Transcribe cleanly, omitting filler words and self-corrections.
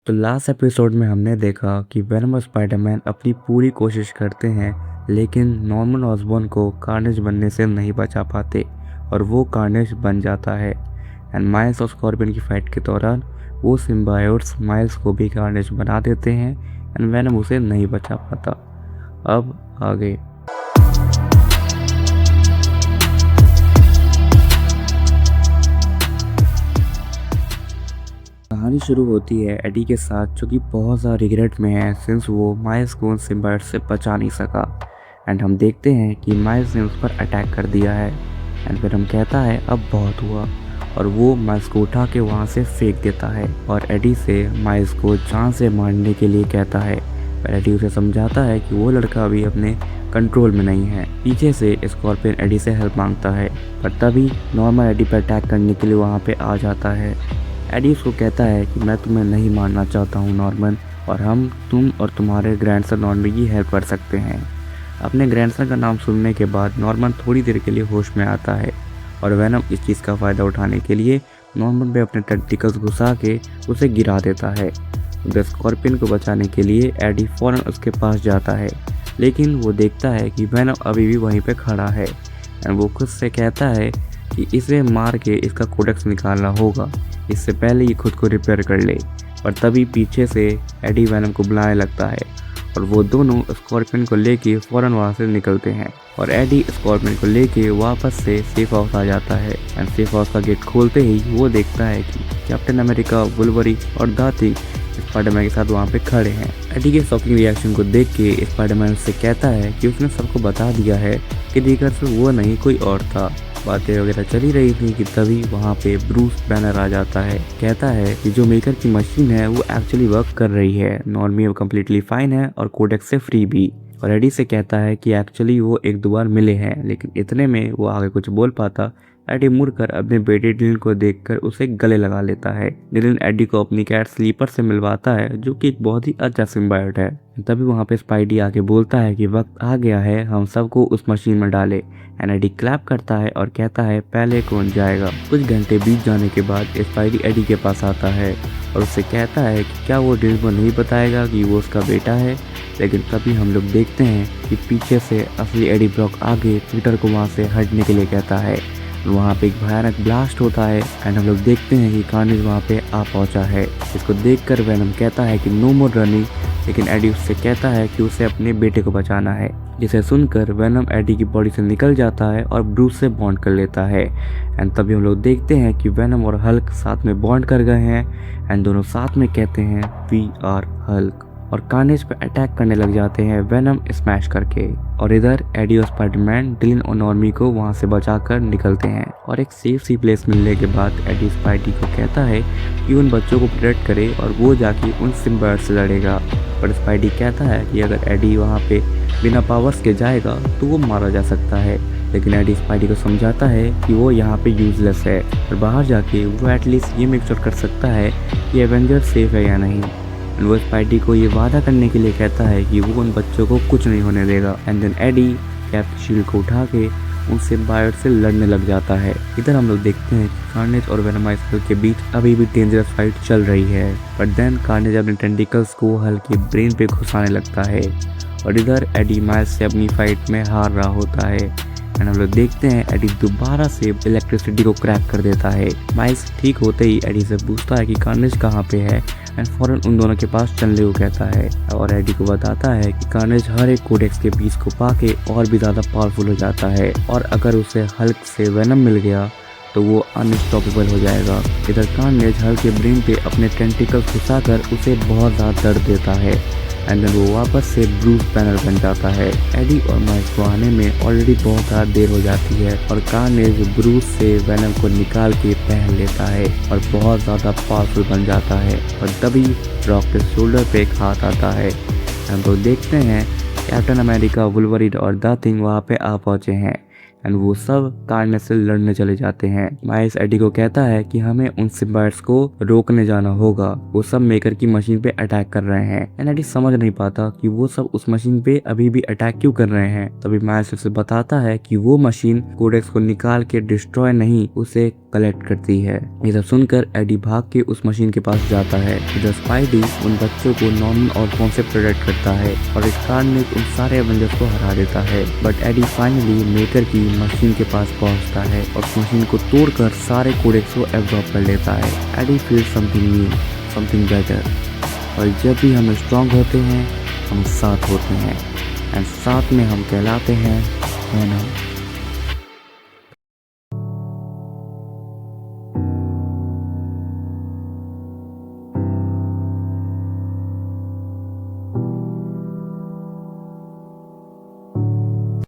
तो last episode में हमने देखा कि वेनम और स्पाइडरमैन अपनी पूरी कोशिश करते हैं, लेकिन नॉर्मन ऑसबॉर्न को कार्नेज बनने से नहीं बचा पाते और वो कार्नेज बन जाता है। एंड माइल्स और स्कॉर्पियन की फाइट के दौरान वो सिम्बायोट्स माइल्स को भी कार्नेज बना देते हैं एंड वेनम उसे नहीं बचा पाता। अब आगे कहानी शुरू होती है एडी के साथ, जो कि बहुत ज़्यादा रिग्रेट में है सिंस वो माइल्स को उन सिम्बायोट से बचा नहीं सका। एंड हम देखते हैं कि माइल्स ने उस पर अटैक कर दिया है एंड फिर हम कहता है अब बहुत हुआ और वो माइल्स को उठा के वहाँ से फेंक देता है और एडी से माइल्स को जान से मारने के लिए कहता है। पर एडी उसे समझाता है कि वो लड़का अभी अपने कंट्रोल में नहीं है। पीछे से स्कॉर्पियन एडी से हेल्प मांगता है, पर तभी नॉर्मल एडी पर अटैक करने के लिए वहाँ पे आ जाता है। एडी उसको कहता है कि मैं तुम्हें नहीं मारना चाहता हूँ नॉर्मन, और हम तुम और तुम्हारे ग्रैंडसन नॉर्मन की हेल्प कर सकते हैं। अपने ग्रैंडसन का नाम सुनने के बाद नॉर्मन थोड़ी देर के लिए होश में आता है और वेनम इस चीज़ का फ़ायदा उठाने के लिए नॉर्मन पे अपने टेंटिकल्स घुसा के उसे गिरा देता है। उधर स्कॉर्पियन को बचाने के लिए एडी फ़ौरन उसके पास जाता है, लेकिन वो देखता है कि वेनम अभी भी वहीं पे खड़ा है एंड वो खुद से कहता है कि इसे मार के इसका कोडेक्स निकालना होगा, इससे पहले ये खुद को रिपेयर कर ले। पर तभी पीछे से एडी वेनम को बुलाने लगता है और वो दोनों स्कॉर्पियन को लेके फ़ौरन वहाँ से निकलते हैं और एडी स्कॉर्पियन को लेके वापस से सेफ हाउस आ जाता है एंड सेफ हाउस का गेट खोलते ही वो देखता है कि कैप्टन अमेरिका, वुल्वरीन और दाती स्पाइडरमैन के साथ वहाँ पे खड़े हैं। एडी के शॉकिंग रिएक्शन को देख के स्पाइडरमैन उससे कहता है कि उसने सबको बता दिया है कि दीगर से वो नहीं कोई और था। बातें वगैरह चली रही थी कि तभी वहाँ पे ब्रूस बैनर आ जाता है। कहता है कि जो मेकर की मशीन है वो एक्चुअली वर्क कर रही है, नॉर्मी अब कम्प्लीटली फाइन है और कोडेक्स से फ्री भी। और एडी से कहता है कि एक्चुअली वो एक दो बार मिले हैं, लेकिन इतने में वो आगे कुछ बोल पाता। एडी मुड़कर अपने बेटे डिलन को देखकर उसे गले लगा लेता है। डिलन एडी को अपनी कैट स्लीपर से मिलवाता है, जो कि एक बहुत ही अच्छा सिम्बायोट है। तभी वहाँ पे स्पाइडी आके बोलता है कि वक्त आ गया है हम सबको उस मशीन में डाले। एंड एडी क्लैप करता है और कहता है पहले कौन जाएगा। कुछ घंटे बीत जाने के बाद स्पाइडी एडी के पास आता है और उससे कहता है कि क्या वो डिलन को नहीं बताएगा कि वो उसका बेटा है। लेकिन तभी हम लोग देखते हैं कि पीछे से असली एडी ब्रॉक आगे पीटर को वहाँ से हटने के लिए कहता है। वहाँ पे एक भयानक ब्लास्ट होता है एंड हम लोग देखते हैं कि कार्नेज वहाँ पे आ पहुँचा है। इसको देखकर वेनम कहता है कि नो मोर रनिंग, लेकिन एडी उससे कहता है कि उसे अपने बेटे को बचाना है। जिसे सुनकर वेनम एडी की बॉडी से निकल जाता है और ब्रूस से बॉन्ड कर लेता है। एंड तभी हम लोग देखते हैं कि वेनम और हल्क साथ में बॉन्ड कर गए हैं एंड दोनों साथ में कहते हैं वी आर हल्क और कार्नेज पे अटैक करने लग जाते हैं वेनम स्मैश करके। और इधर एडी और स्पाइडरमैन डिलन और नॉर्मी को वहाँ से बचाकर निकलते हैं और एक सेफ सी प्लेस मिलने के बाद एडी स्पाइडी को कहता है कि उन बच्चों को प्रोटेक्ट करे और वो जाके उन सिम्बायोट से लड़ेगा। पर स्पाइडी कहता है कि अगर एडी वहाँ पे बिना पावर्स के जाएगा तो वो मारा जा सकता है, लेकिन एडी स्पाइडी को समझाता है कि वो यहाँ पे यूजलेस है और बाहर जाके वो एटलीस्ट ये मेक श्योर कर सकता है कि एवेंजर सेफ है या नहीं। वो स्पाइडी को ये वादा करने के लिए कहता है कि वो उन बच्चों को कुछ नहीं होने देगा। And then Eddie cap shield को उठा के उन सिम्बायोट से लड़ने लग जाता है। इधर हम लोग देखते हैं कि कार्नेज और वेनमाइजर के बीच अभी भी डेंजरस फाइट चल रही है, बट देन कार्नेज अपने टेंटिकल्स को हल्के ब्रेन पे घुसाने लगता है और इधर एडी माइल्स से अपनी फाइट में हार रहा होता है। एंड हम लोग देखते हैं एडी दोबारा से इलेक्ट्रिसिटी को क्रैक कर देता है। माइल्स ठीक होते ही एडी से पूछता है कि कार्नेज कहाँ पे है एंड फौरन उन दोनों के पास चलने को कहता है और एडी को बताता है कि कार्नेज हर एक कोडेक्स के पीस को पाके और भी ज़्यादा पावरफुल हो जाता है और अगर उसे हल्क से वेनम मिल गया तो वो अनस्टॉपेबल हो जाएगा। इधर कार्नेज हल्क के ब्रेन पे अपने टेंटिकल्स घुसाकर उसे बहुत ज़्यादा दर्द देता है एंड देन वो वापस से ब्रूस बैनर बन जाता है। एडी और माइल्स को आने में ऑलरेडी बहुत ज़्यादा देर हो जाती है और कार्नेज ब्रूस से वेनम को निकाल के पहन लेता है और बहुत ज़्यादा पावरफुल बन जाता है। और तभी रॉक के शोल्डर पे एक हाथ आता है। हम लोग देखते हैं कैप्टन अमेरिका, वुल्वरीन और द थिंग वहाँ पे आ पहुँचे हैं एंड वो सब कारने से लड़ने चले जाते हैं। माइल्स एडी को कहता है कि हमें उन सिम्बायोट्स को रोकने जाना होगा, वो सब मेकर की मशीन पे अटैक कर रहे हैं। एंड एडी समझ नहीं पाता कि वो सब उस मशीन पे अभी भी अटैक क्यों कर रहे हैं। तभी माइल्स उसे बताता है कि वो मशीन कोडेक्स को निकाल के डिस्ट्रॉय नहीं, उसे कलेक्ट करती है। ये सब सुनकर एडी भाग के उस मशीन के पास जाता है। इधर स्पाइडी उन बच्चों को नॉर्मल ऑर्फन से प्रोटेक्ट करता है और इस कारण उन सारे एवेंजर्स को हरा देता है। बट एडी फाइनली मेकर की मशीन के पास पहुंचता है और उस मशीन को तोड़कर सारे कोडेक्स को एब्जॉर्ब कर लेता है। Eddie feel something new, something better. और जब भी हम स्ट्रांग होते हैं, हम साथ होते हैं, एंड साथ में हम कहलाते हैं, है ना।